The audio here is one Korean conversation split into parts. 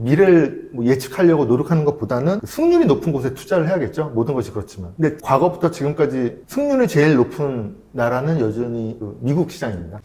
미래를 뭐 예측하려고 노력하는 것보다는 승률이 높은 곳에 투자를 해야겠죠. 모든 것이 그렇지만. 근데 과거부터 지금까지 승률이 제일 높은 나라는 여전히 그 미국 시장입니다.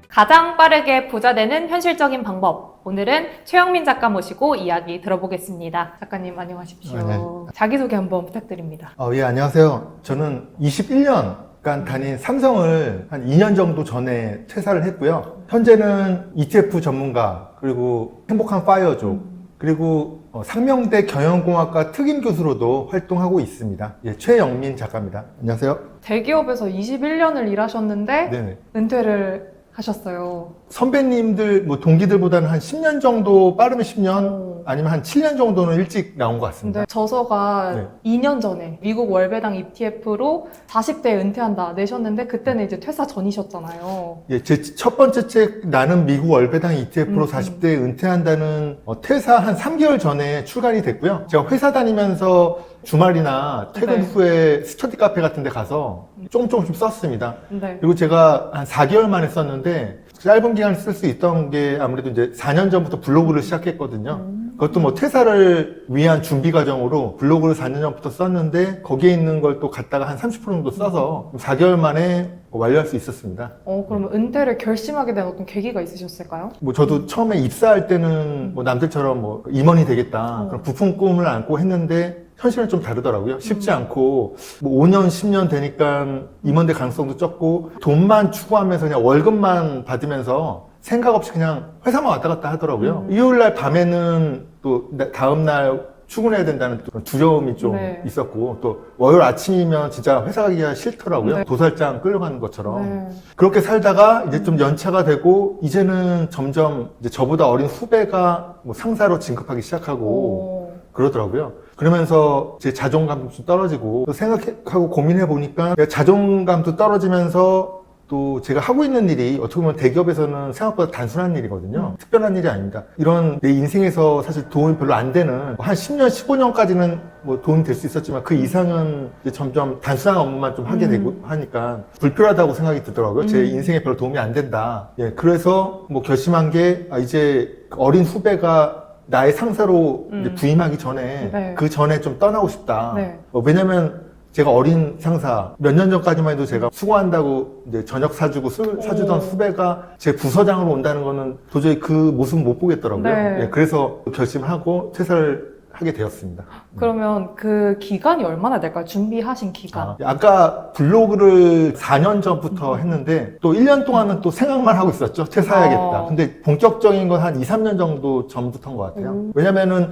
가장 빠르게 부자 되는 현실적인 방법. 오늘은 최영민 작가 모시고 이야기 들어보겠습니다. 작가님 안녕하십시오. 네. 자기소개 한번 부탁드립니다. 예, 안녕하세요. 저는 21년간 다닌 삼성을 한 2년 정도 전에 퇴사를 했고요. 현재는 ETF 전문가, 그리고 행복한 파이어족, 그리고 상명대 경영공학과 특임교수로도 활동하고 있습니다. 예, 최영민 작가입니다. 안녕하세요. 대기업에서 21년을 일하셨는데 네네. 은퇴를 하셨어요. 선배님들, 뭐 동기들보다는 한 10년 정도, 빠르면 10년, 아니면 한 7년 정도는 일찍 나온 것 같습니다. 근데 저서가 2년 전에 미국 월배당 ETF로 40대에 은퇴한다 내셨는데 그때는 이제 퇴사 전이셨잖아요. 예, 제 첫 번째 책 나는 미국 월배당 ETF로 40대에 은퇴한다는 퇴사 한 3개월 전에 출간이 됐고요. 제가 회사 다니면서 주말이나 퇴근 네. 후에 스터디 카페 같은 데 가서 조금씩 썼습니다. 네. 그리고 제가 한 4개월 만에 썼는데 짧은 기간을 쓸 수 있던 게 아무래도 이제 4년 전부터 블로그를 시작했거든요. 그것도 뭐 퇴사를 위한 준비 과정으로 블로그를 4년 전부터 썼는데 거기에 있는 걸 또 갖다가 한 30% 정도 써서 4개월 만에 완료할 수 있었습니다. 그러면 은퇴를 결심하게 된 어떤 계기가 있으셨을까요? 뭐 저도 처음에 입사할 때는 뭐 남들처럼 뭐 임원이 되겠다 그런 부푼 꿈을 안고 했는데 현실은 좀 다르더라고요. 쉽지 않고 뭐 5년, 10년 되니까 임원될 가능성도 적고 돈만 추구하면서 그냥 월급만 받으면서 생각 없이 그냥 회사만 왔다 갔다 하더라고요. 일요일날 밤에는 또 다음날 출근해야 된다는 또 두려움이 좀 있었고 또 월요일 아침이면 진짜 회사 가기가 싫더라고요. 도살장 끌려가는 것처럼. 그렇게 살다가 이제 좀 연차가 되고 이제는 점점 이제 저보다 어린 후배가 뭐 상사로 진급하기 시작하고 그러더라고요. 그러면서 제 자존감도 좀 떨어지고 또 생각하고 고민해 보니까 자존감도 떨어지면서 또 제가 하고 있는 일이 어떻게 보면 대기업에서는 생각보다 단순한 일이거든요. 특별한 일이 아닙니다. 이런 내 인생에서 사실 도움이 별로 안 되는 한 10년, 15년까지는 뭐 도움이 될 수 있었지만 그 이상은 이제 점점 단순한 업무만 좀 하게 되고 하니까 불필요하다고 생각이 들더라고요. 제 인생에 별로 도움이 안 된다. 예, 그래서 뭐 결심한 게 이제 어린 후배가 나의 상사로 이제 부임하기 전에 그 전에 좀 떠나고 싶다. 왜냐면 제가 어린 상사 몇 년 전까지만 해도 제가 수고한다고 이제 저녁 사주고 술 사주던 후배가 제 부서장으로 온다는 거는 도저히 그 모습 못 보겠더라고요. 예, 그래서 결심하고 퇴사를 하게 되었습니다. 그러면 그 기간이 얼마나 될까요? 준비하신 기간. 아까 블로그를 4년 전부터 했는데 또 1년 동안은 또 생각만 하고 있었죠. 퇴사해야겠다. 근데 본격적인 건 한 2, 3년 정도 전부터인 것 같아요. 왜냐면은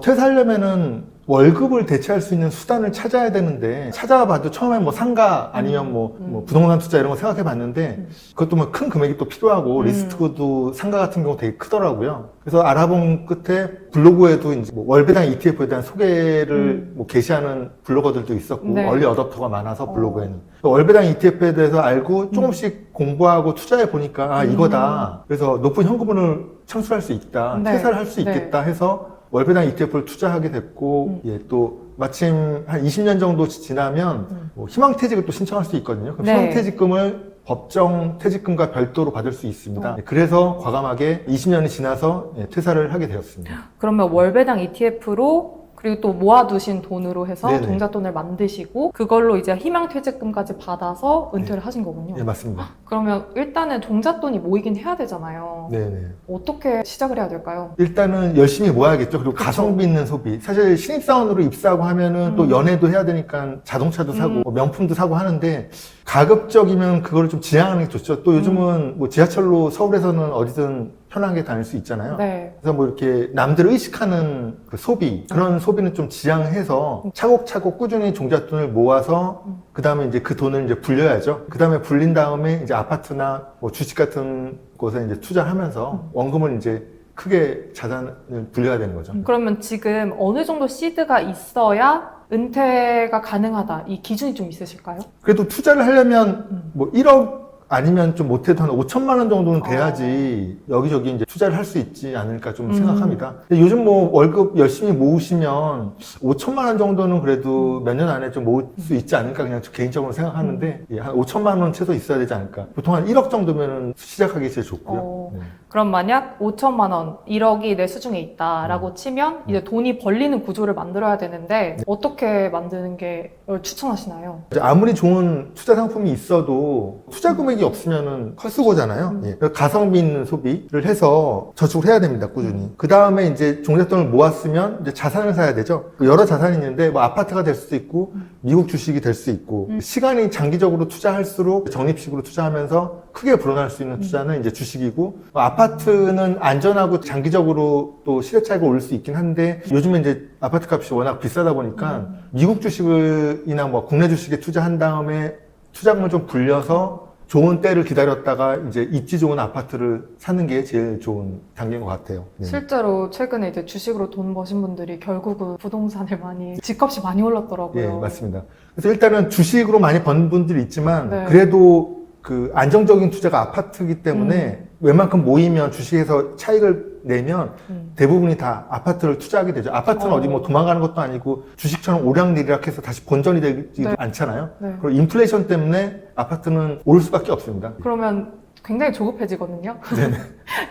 퇴사하려면은 월급을 대체할 수 있는 수단을 찾아야 되는데 찾아봐도 처음에 뭐 상가 아니면 뭐 부동산 투자 이런 거 생각해 봤는데 그것도 뭐 큰 금액이 또 필요하고 리스크도 상가 같은 경우 되게 크더라고요. 그래서 알아본 끝에 블로그에도 이제 뭐 월배당 ETF에 대한 소개를 뭐 게시하는 블로거들도 있었고 얼리 어댑터가 많아서 블로그에는 월배당 ETF에 대해서 알고 조금씩 공부하고 투자해 보니까 이거다. 그래서 높은 현금을 창출할 수 있다. 퇴사를 할 수 있겠다 해서 월배당 ETF를 투자하게 됐고, 또 마침 한 20년 정도 지나면 뭐 희망퇴직을 또 신청할 수 있거든요. 그럼 희망퇴직금을 법정 퇴직금과 별도로 받을 수 있습니다. 그래서 과감하게 20년이 지나서 퇴사를 하게 되었습니다. 그러면 월배당 ETF로 그리고 또 모아두신 돈으로 해서 종잣돈을 만드시고 그걸로 이제 희망퇴직금까지 받아서 은퇴를 하신 거군요. 네, 맞습니다. 그러면 일단은 종잣돈이 모이긴 해야 되잖아요. 네네. 어떻게 시작을 해야 될까요? 일단은 열심히 모아야겠죠. 그리고 가성비 있는 소비. 사실 신입사원으로 입사하고 하면은 또 연애도 해야 되니까 자동차도 사고 뭐 명품도 사고 하는데 가급적이면 그거를 좀 지양하는 게 좋죠. 또 요즘은 뭐 지하철로 서울에서는 어디든 편하게 다닐 수 있잖아요. 그래서 뭐 이렇게 남들 의식하는 그 소비, 그런 소비는 좀 지양해서 차곡차곡 꾸준히 종잣돈을 모아서 그 다음에 이제 그 돈을 이제 불려야죠. 그 다음에 불린 다음에 이제 아파트나 뭐 주식 같은 곳에 이제 투자하면서 원금을 이제 크게 자산을 불려야 되는 거죠. 그러면 지금 어느 정도 시드가 있어야 은퇴가 가능하다. 이 기준이 좀 있으실까요? 그래도 투자를 하려면 뭐 1억 아니면 좀 못해도 한 5천만 원 정도는 돼야지 여기저기 이제 투자를 할 수 있지 않을까 좀 생각합니다. 근데 요즘 뭐 월급 열심히 모으시면 5천만 원 정도는 그래도 몇 년 안에 좀 모을 수 있지 않을까 그냥 개인적으로 생각하는데 예, 한 5천만 원 최소 있어야 되지 않을까. 보통 한 1억 정도면 시작하기 제일 좋고요. 네. 그럼 만약 5천만 원, 1억이 내 수중에 있다라고 치면 이제 돈이 벌리는 구조를 만들어야 되는데 어떻게 만드는 게 추천하시나요? 이제 아무리 좋은 투자 상품이 있어도 투자 금액이 없으면은 헛수고잖아요. 예. 그래서 가성비 있는 소비를 해서 저축을 해야 됩니다, 꾸준히. 그 다음에 이제 종잣돈을 모았으면 이제 자산을 사야 되죠. 여러 자산이 있는데 뭐 아파트가 될 수도 있고 미국 주식이 될 수 있고 시간이 장기적으로 투자할수록 적립식으로 투자하면서 크게 불어날 수 있는 투자는 이제 주식이고 아파트는 안전하고 장기적으로 또 시세 차익을 올릴 수 있긴 한데 요즘에 이제 아파트 값이 워낙 비싸다 보니까 미국 주식이나 뭐 국내 주식에 투자한 다음에 투자금을 좀 불려서 좋은 때를 기다렸다가 이제 입지 좋은 아파트를 사는 게 제일 좋은 단계인 것 같아요. 네. 실제로 최근에 이제 주식으로 돈 버신 분들이 결국은 부동산을 많이, 집값이 많이 올랐더라고요. 예, 맞습니다. 그래서 일단은 주식으로 많이 번 분들이 있지만 네. 그래도 그 안정적인 투자가 아파트이기 때문에 웬만큼 모이면 주식에서 차익을 내면 대부분이 다 아파트를 투자하게 되죠. 아파트는 어디 뭐 도망가는 것도 아니고 주식처럼 오락내리락해서 다시 본전이 되지 네. 않잖아요. 네. 그리고 인플레이션 때문에 아파트는 오를 수밖에 없습니다. 그러면 굉장히 조급해지거든요. 네네.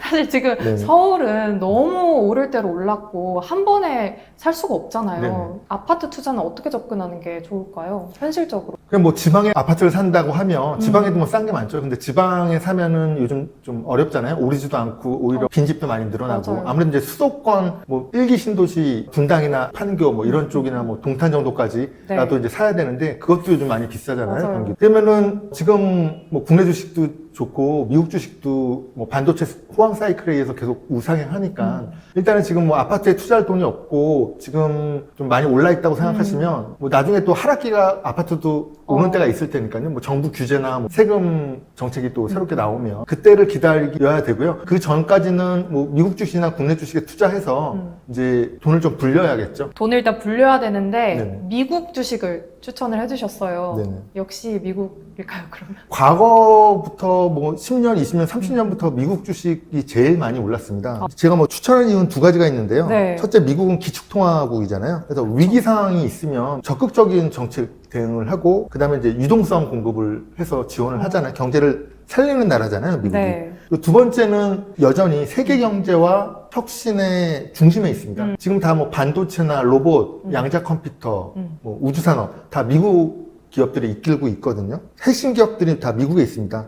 사실 지금 네네. 서울은 너무 오를 대로 올랐고 한 번에 살 수가 없잖아요. 네네. 아파트 투자는 어떻게 접근하는 게 좋을까요? 현실적으로. 그냥 뭐 지방에 아파트를 산다고 하면 지방에도 뭐 싼 게 많죠. 근데 지방에 사면은 요즘 좀 어렵잖아요. 오르지도 않고 오히려 빈집도 많이 늘어나고 맞아요. 아무래도 이제 수도권 뭐 1기 신도시 분당이나 판교 뭐 이런 쪽이나 뭐 동탄 정도까지라도 네. 이제 사야 되는데 그것도 요즘 많이 비싸잖아요. 맞아요. 경기. 그러면은 지금 뭐 국내 주식도 좋고 미국 주식도 뭐 반도체 호황 사이클에 의해서 계속 우상향하니까 일단은 지금 뭐 아파트에 투자할 돈이 없고 지금 좀 많이 올라 있다고 생각하시면 뭐 나중에 또 하락기가 아파트도 오는 때가 있을 테니까요. 뭐 정부 규제나 뭐 세금 정책이 또 새롭게 나오면 그때를 기다려야 되고요. 그 전까지는 뭐 미국 주식이나 국내 주식에 투자해서 이제 돈을 좀 불려야겠죠. 돈을 일단 불려야 되는데 네네. 미국 주식을 추천을 해주셨어요. 네네. 역시 미국일까요, 그러면? 과거부터 뭐 10년, 20년, 30년부터 미국 주식이 제일 많이 올랐습니다. 제가 뭐 추천하는 이유는 두 가지가 있는데요. 네. 첫째, 미국은 기축통화국이잖아요. 그래서 위기 상황이 있으면 적극적인 정책 대응을 하고 그다음에 이제 유동성 공급을 해서 지원을 하잖아요. 경제를 살리는 나라잖아요, 미국이. 네. 그리고 두 번째는 여전히 세계 경제와 혁신의 중심에 있습니다. 지금 다 뭐 반도체나 로봇, 양자 컴퓨터, 뭐 우주산업 다 미국 기업들이 이끌고 있거든요. 핵심 기업들이 다 미국에 있습니다.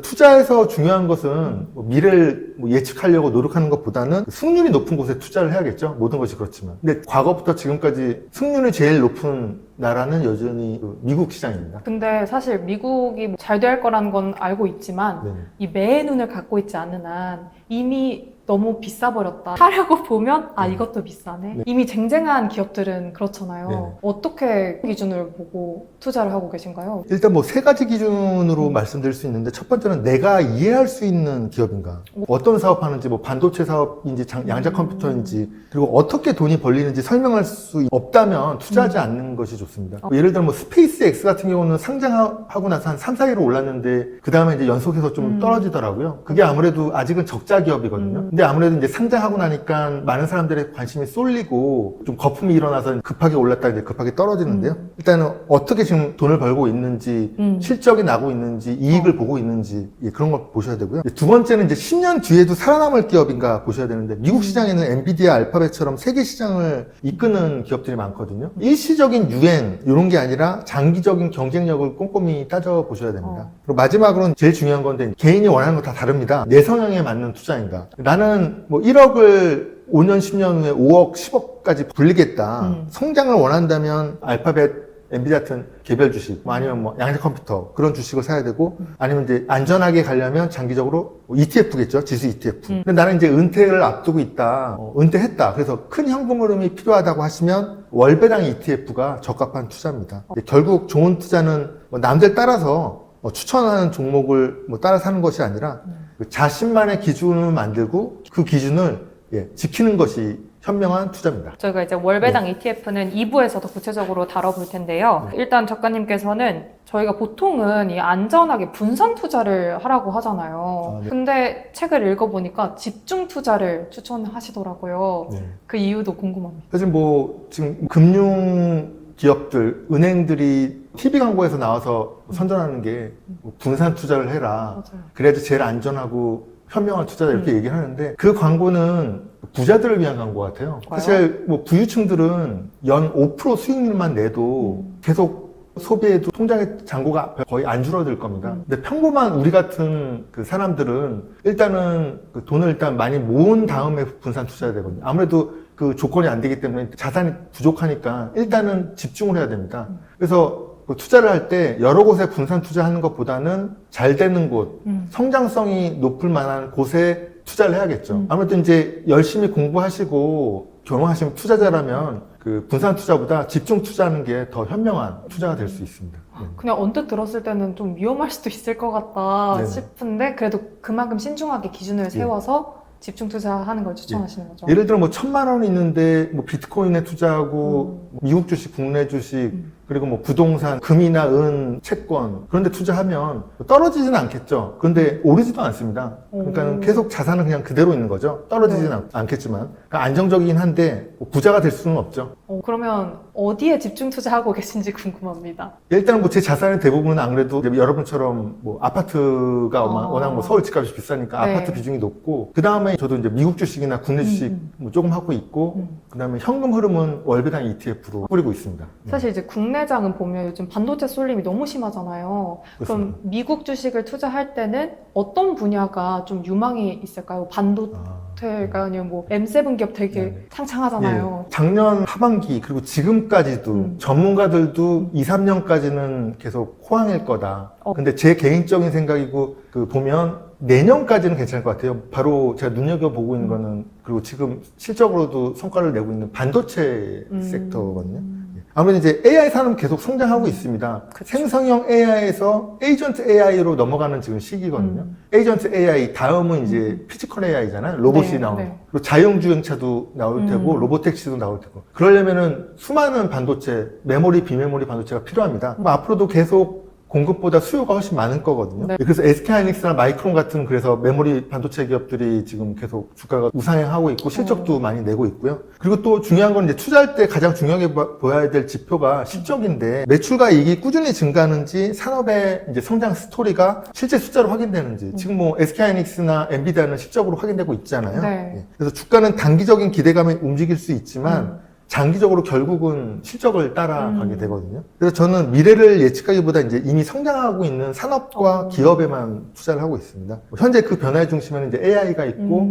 투자에서 중요한 것은 뭐 미래를 뭐 예측하려고 노력하는 것보다는 승률이 높은 곳에 투자를 해야겠죠. 모든 것이 그렇지만. 근데 과거부터 지금까지 승률이 제일 높은 나라는 여전히 그 미국 시장입니다. 근데 사실 미국이 잘 될 거라는 건 알고 있지만 네. 이 매의 눈을 갖고 있지 않은 한 이미 너무 비싸 버렸다. 사려고 보면 아 이것도 비싸네. 네. 이미 쟁쟁한 기업들은 그렇잖아요. 네. 어떻게 기준을 보고 투자를 하고 계신가요? 일단 뭐 세 가지 기준으로 말씀드릴 수 있는데 첫 번째는 내가 이해할 수 있는 기업인가. 어떤 사업하는지 뭐 반도체 사업인지 양자 컴퓨터인지 그리고 어떻게 돈이 벌리는지 설명할 수 없다면 투자하지 않는 것이 좋습니다. 예를 들어 뭐 스페이스 X 같은 경우는 상장하고 나서 한 3, 4일을 올랐는데 그 다음에 이제 연속해서 좀 떨어지더라고요. 그게 아무래도 아직은 적자 기업이거든요. 근데 아무래도 이제 상장하고 나니까 많은 사람들의 관심이 쏠리고 좀 거품이 일어나서 급하게 올랐다 이제 급하게 떨어지는데요. 일단은 어떻게 지금 돈을 벌고 있는지 실적이 나고 있는지 이익을 보고 있는지 예, 그런 걸 보셔야 되고요. 두 번째는 이제 10년 뒤에도 살아남을 기업인가 보셔야 되는데 미국 시장에는 엔비디아, 알파벳처럼 세계 시장을 이끄는 기업들이 많거든요. 일시적인 유행 이런 게 아니라 장기적인 경쟁력을 꼼꼼히 따져 보셔야 됩니다. 그리고 마지막으로는 제일 중요한 건데 개인이 원하는 거 다 다릅니다. 내 성향에 맞는 투자인가. 나는 뭐 1억을 5년, 10년 후에 5억, 10억까지 불리겠다. 성장을 원한다면 알파벳, 엔비디아 같은 개별 주식, 뭐 아니면 뭐 양자 컴퓨터 그런 주식을 사야 되고 아니면 이제 안전하게 가려면 장기적으로 ETF겠죠. 지수 ETF. 근데 나는 이제 은퇴를 앞두고 있다. 은퇴했다. 그래서 큰 현금 흐름이 필요하다고 하시면 월배당 ETF가 적합한 투자입니다. 결국 좋은 투자는 뭐 남들 따라서 추천하는 종목을 뭐 따라 사는 것이 아니라 자신만의 기준을 만들고 그 기준을 지키는 것이 현명한 투자입니다. 저희가 이제 월배당 ETF는 2부에서 더 구체적으로 다뤄볼 텐데요. 일단 작가님께서는 저희가 보통은 이 안전하게 분산 투자를 하라고 하잖아요. 네. 근데 책을 읽어보니까 집중 투자를 추천하시더라고요. 네. 그 이유도 궁금합니다. 사실 뭐 지금 금융 기업들, 은행들이 TV 광고에서 나와서 선전하는 게뭐 분산 투자를 해라. 맞아요. 그래야지 제일 안전하고 현명한 투자다 이렇게 얘기를 하는데 그 광고는 부자들을 위한 광고 같아요. 사실 뭐 부유층들은 연 5% 수익률만 내도 계속 소비에도 통장의 잔고가 거의 안 줄어들 겁니다. 근데 평범한 우리 같은 그 사람들은 일단은 그 돈을 일단 많이 모은 다음에 분산 투자해야 되거든요. 아무래도 그 조건이 안 되기 때문에 자산이 부족하니까 일단은 집중을 해야 됩니다. 그래서 그 투자를 할 때 여러 곳에 분산 투자하는 것보다는 잘 되는 곳, 성장성이 높을 만한 곳에 투자를 해야겠죠. 아무래도 이제 열심히 공부하시고 경영하시면 투자자라면 그 분산 투자보다 집중 투자하는 게 더 현명한 투자가 될 수 있습니다. 그냥 언뜻 들었을 때는 좀 위험할 수도 있을 것 같다 네네. 싶은데 그래도 그만큼 신중하게 기준을 세워서 집중 투자하는 걸 추천하시는 거죠. 예를 들어 뭐 1,000만 원 있는데 뭐 비트코인에 투자하고 미국 주식, 국내 주식 그리고 뭐 부동산, 금이나 은, 채권 그런데 투자하면 떨어지지는 않겠죠. 그런데 오르지도 않습니다. 그러니까 계속 자산은 그냥 그대로 있는 거죠. 떨어지지는 않겠지만 그러니까 안정적이긴 한데 뭐 부자가 될 수는 없죠. 그러면 어디에 집중 투자하고 계신지 궁금합니다. 일단 뭐 제 자산의 대부분은 안 그래도 여러분처럼 뭐 아파트가 워낙 뭐 서울 집값이 비싸니까 네. 아파트 비중이 높고 그 다음에 저도 이제 미국 주식이나 국내 주식 뭐 조금 하고 있고 그 다음에 현금 흐름은 월배당 ETF로 뿌리고 있습니다. 사실 이제 국내장은 보면 요즘 반도체 쏠림이 너무 심하잖아요. 그렇습니다. 그럼 미국 주식을 투자할 때는 어떤 분야가 좀 유망이 있을까요? 반도체가 아니면 뭐 M7 기업 되게 네네. 창창하잖아요. 예, 작년 하반기 그리고 지금까지도 전문가들도 2, 3년까지는 계속 호황일 거다. 근데 제 개인적인 생각이고 그 보면 내년까지는 괜찮을 것 같아요. 바로 제가 눈여겨보고 있는 거는 그리고 지금 실적으로도 성과를 내고 있는 반도체 섹터거든요. 아무래도 이제 AI 산업은 계속 성장하고 있습니다. 생성형 AI에서 에이전트 AI로 넘어가는 지금 시기거든요. 에이전트 AI 다음은 이제 피지컬 AI잖아요. 로봇이 네, 나오는. 네. 그리고 자율주행차도 나올 테고 로보택시도 나올 테고. 그러려면은 수많은 반도체, 메모리, 비메모리 반도체가 필요합니다. 그럼 앞으로도 계속 공급보다 수요가 훨씬 많은 거거든요. 네. 그래서 SK하이닉스나 마이크론 같은 그래서 메모리 반도체 기업들이 지금 계속 주가가 우상향하고 있고 실적도 많이 내고 있고요. 그리고 또 중요한 건 이제 투자할 때 가장 중요하게 보여야 될 지표가 실적인데 매출과 이익이 꾸준히 증가하는지 산업의 이제 성장 스토리가 실제 숫자로 확인되는지 지금 뭐 SK하이닉스나 엔비디아는 실적으로 확인되고 있잖아요. 네. 예. 그래서 주가는 단기적인 기대감에 움직일 수 있지만 장기적으로 결국은 실적을 따라가게 되거든요. 그래서 저는 미래를 예측하기보다 이제 이미 성장하고 있는 산업과 기업에만 투자를 하고 있습니다. 현재 그 변화의 중심에는 이제 AI가 있고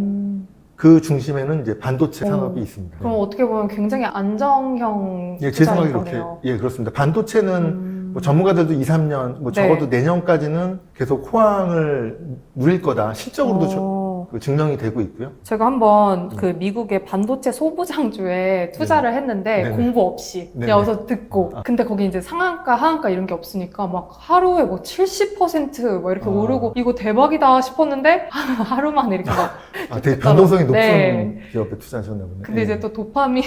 그 중심에는 이제 반도체 산업이 있습니다. 그럼 어떻게 보면 굉장히 안정형 예, 제 생각에 투자인 그렇게 거네요. 예, 그렇습니다. 반도체는 뭐 전문가들도 2, 3년, 뭐 적어도 내년까지는 계속 호황을 누릴 거다. 실적으로도 그 증명이 되고 있고요. 제가 한번 그 미국의 반도체 소부장주에 투자를 했는데 네네. 공부 없이 네네. 그냥 와서 듣고 근데 거기 이제 상한가 하한가 이런 게 없으니까 막 하루에 뭐 70%막 이렇게 오르고 이거 대박이다 싶었는데 하루 만에 이렇게 막 되게 변동성이 높은 네. 기업에 투자하셨나 보네. 근데 이제 또 도파민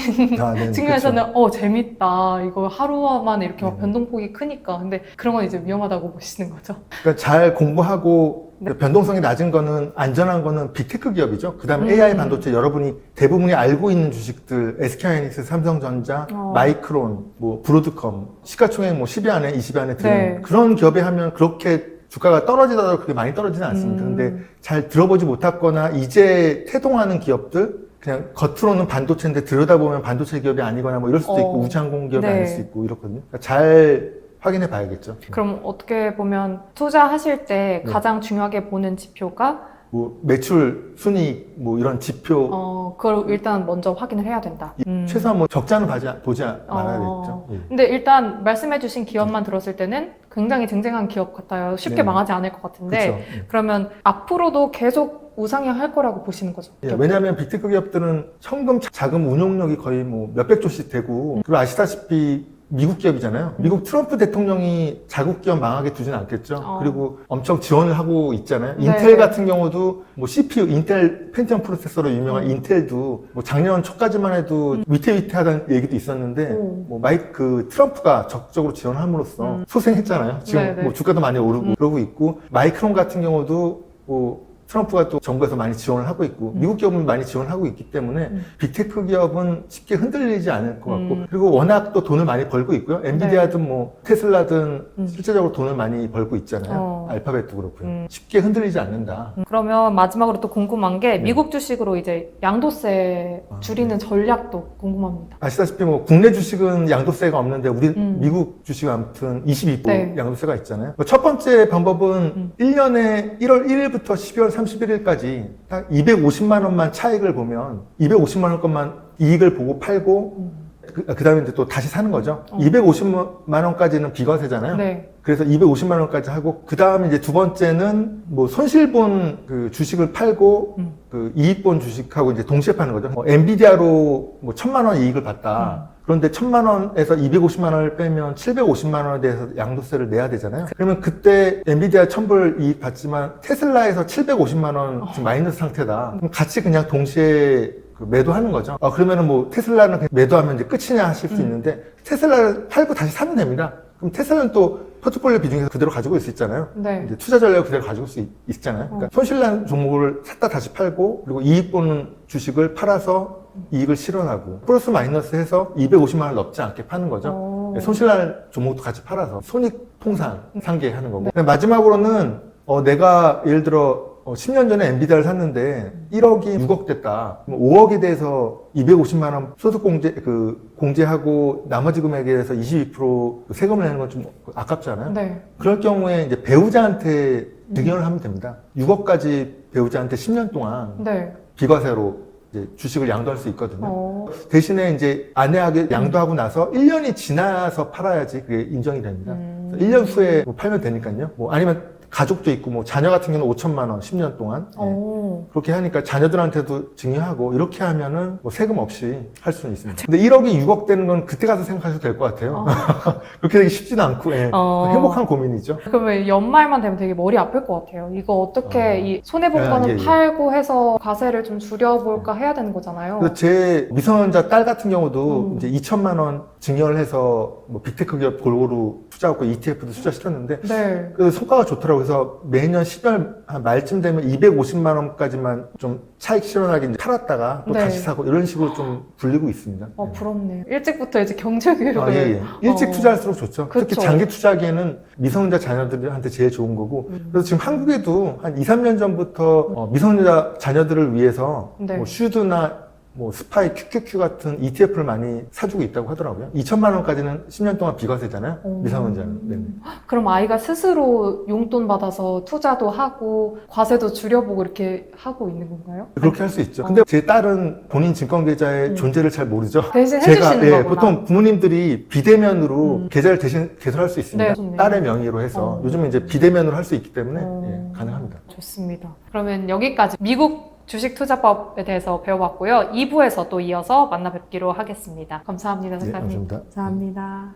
네, 측면에서는 재밌다 이거 하루 만에 이렇게 막 변동폭이 크니까 근데 그런 건 이제 위험하다고 보시는 거죠. 그러니까 잘 공부하고 변동성이 낮은 거는 안전한 거는 빅테크 기업이죠. 그다음에 AI 반도체 여러분이 대부분이 알고 있는 주식들 SK하이닉스, 삼성전자, 마이크론, 뭐 브로드컴 시가총액 뭐 10위 안에 20위 안에 드는 네. 그런 기업에 하면 그렇게 주가가 떨어지더라도 그렇게 많이 떨어지는 않습니다. 근데 잘 들어보지 못했거나 이제 태동하는 기업들 그냥 겉으로는 반도체인데 들여다보면 반도체 기업이 아니거나 뭐 이럴 수도 있고 우주항공 기업이 네. 아닐 수 있고 이렇거든요. 그러니까 잘 확인해 봐야겠죠. 그럼 어떻게 보면 투자하실 때 가장 중요하게 보는 지표가 뭐 매출, 순이익 뭐 이런 지표 그걸 일단 먼저 확인을 해야 된다. 최소한 뭐 적자는 보지 말아야겠죠. 예. 근데 일단 말씀해주신 기업만 들었을 때는 굉장히 쟁쟁한 기업 같아요. 쉽게 네. 망하지 않을 것 같은데 그렇죠. 그러면 앞으로도 계속 우상향 할 거라고 보시는 거죠? 예, 왜냐하면 빅테크 기업들은 현금 자금 운용력이 거의 뭐 몇백 조씩 되고 그리고 아시다시피 미국 기업이잖아요. 미국 트럼프 대통령이 자국 기업 망하게 두지는 않겠죠. 그리고 엄청 지원을 하고 있잖아요. 네. 인텔 같은 경우도 뭐 CPU, 인텔 펜티엄 프로세서로 유명한 인텔도 뭐 작년 초까지만 해도 위태위태하다는 얘기도 있었는데 뭐 그 트럼프가 적극적으로 지원함으로써 소생했잖아요. 지금 네네. 뭐 주가도 많이 오르고 그러고 있고 마이크론 같은 경우도 뭐 트럼프가 또 정부에서 많이 지원을 하고 있고 미국 기업은 많이 지원하고 있기 때문에 빅테크 기업은 쉽게 흔들리지 않을 것 같고 그리고 워낙 또 돈을 많이 벌고 있고요. 엔비디아든 뭐 테슬라든 실제적으로 돈을 많이 벌고 있잖아요. 알파벳도 그렇고요. 쉽게 흔들리지 않는다. 그러면 마지막으로 또 궁금한 게 미국 주식으로 이제 양도세 줄이는 전략도 궁금합니다. 아시다시피 뭐 국내 주식은 양도세가 없는데 우리 미국 주식은 아무튼 22% 네. 양도세가 있잖아요. 첫 번째 방법은 1년에 1월 1일부터 12월 31일까지 딱 250만 원만 차익을 보면 250만 원 것만 이익을 보고 팔고 그 다음에 이제 또 다시 사는 거죠. 250만 원까지는 비과세잖아요. 네. 그래서 250만 원까지 하고 그 다음에 이제 두 번째는 뭐 손실본 그 주식을 팔고 그 이익본 주식하고 이제 동시에 파는 거죠. 뭐 엔비디아로 뭐 1,000만 원 이익을 봤다. 그런데 1,000만 원에서 250만 원을 빼면 750만 원에 대해서 양도세를 내야 되잖아요. 그러면 그때 엔비디아 1,000불 이익 받지만 테슬라에서 750만 원 지금 마이너스 상태다. 그럼 같이 그냥 동시에 그 매도하는 거죠. 그러면은 뭐 테슬라는 그냥 매도하면 이제 끝이냐 하실 수 있는데 테슬라를 팔고 다시 사면 됩니다. 그럼 테슬라는 또 포트폴리오 비중에서 그대로 가지고 있을 수 있잖아요. 네. 이제 투자 전략을 그대로 가지고 있잖아요. 그러니까 손실난 종목을 샀다 다시 팔고 그리고 이익 보는 주식을 팔아서 이익을 실현하고 플러스 마이너스 해서 250만 원 넘지 않게 파는 거죠. 손실날 종목도 같이 팔아서 손익통상 상계하는 거고. 마지막으로는 내가 예를 들어 10년 전에 엔비디아를 샀는데 1억이 6억 됐다. 5억에 대해서 250만 원 소득 공제하고 나머지 금액에 대해서 22% 세금을 내는 건 좀 아깝잖아요. 네. 그럴 경우에 이제 배우자한테 증여를 하면 됩니다. 6억까지 배우자한테 10년 동안 네. 비과세로 이제 주식을 양도할 수 있거든요. 대신에 이제 아내에게 양도하고 나서 1년이 지나서 팔아야지 그게 인정이 됩니다. 1년 후에 뭐 팔면 되니까요. 뭐 아니면 가족도 있고 뭐 자녀 같은 경우는 5천만 원 10년 동안 그렇게 하니까 자녀들한테도 증여하고 이렇게 하면은 뭐 세금 없이 할 수는 있습니다. 근데 1억이 6억 되는 건 그때 가서 생각하셔도 될 것 같아요. 그렇게 되기 쉽지는 않고 행복한 고민이죠. 그러면 연말만 되면 되게 머리 아플 것 같아요. 이거 어떻게 이 손해본 거는 예. 팔고 해서 과세를 좀 줄여볼까 해야 되는 거잖아요. 그래서 제 미성년자 딸 같은 경우도 이제 2천만 원 증여를 해서 뭐 빅테크 기업 골고루 투자하고 ETF도 투자시켰는데 네. 그 성과가 좋더라고요. 그래서 매년 10월 말쯤 되면 250만 원까지만 좀 차익 실현하게 이제 팔았다가 또 네. 다시 사고 이런 식으로 좀 불리고 있습니다. 부럽네요. 일찍부터 이제 경제 교육을. 예. 일찍 투자할수록 좋죠. 그쵸. 특히 장기 투자하기에는 미성년자 자녀들한테 제일 좋은 거고. 그래서 지금 한국에도 한 2, 3년 전부터 미성년자 자녀들을 위해서 네. 뭐 슈드나 뭐 스파이, QQQ 같은 ETF를 많이 사주고 있다고 하더라고요. 2천만 원까지는 10년 동안 비과세잖아요. 미성년자는. 네. 그럼 아이가 스스로 용돈 받아서 투자도 하고 과세도 줄여보고 이렇게 하고 있는 건가요? 그렇게 할 수 있죠. 근데 제 딸은 본인 증권계좌의 존재를 잘 모르죠. 대신 해주시는 거구나. 보통 부모님들이 비대면으로 계좌를 대신 개설할 수 있습니다. 네, 좋네요. 딸의 명의로 해서 요즘은 이제 비대면으로 할 수 있기 때문에 가능합니다. 좋습니다. 그러면 여기까지 미국 주식 투자법에 대해서 배워봤고요. 2부에서 또 이어서 만나 뵙기로 하겠습니다. 감사합니다, 네, 작가님. 감사합니다. 감사합니다.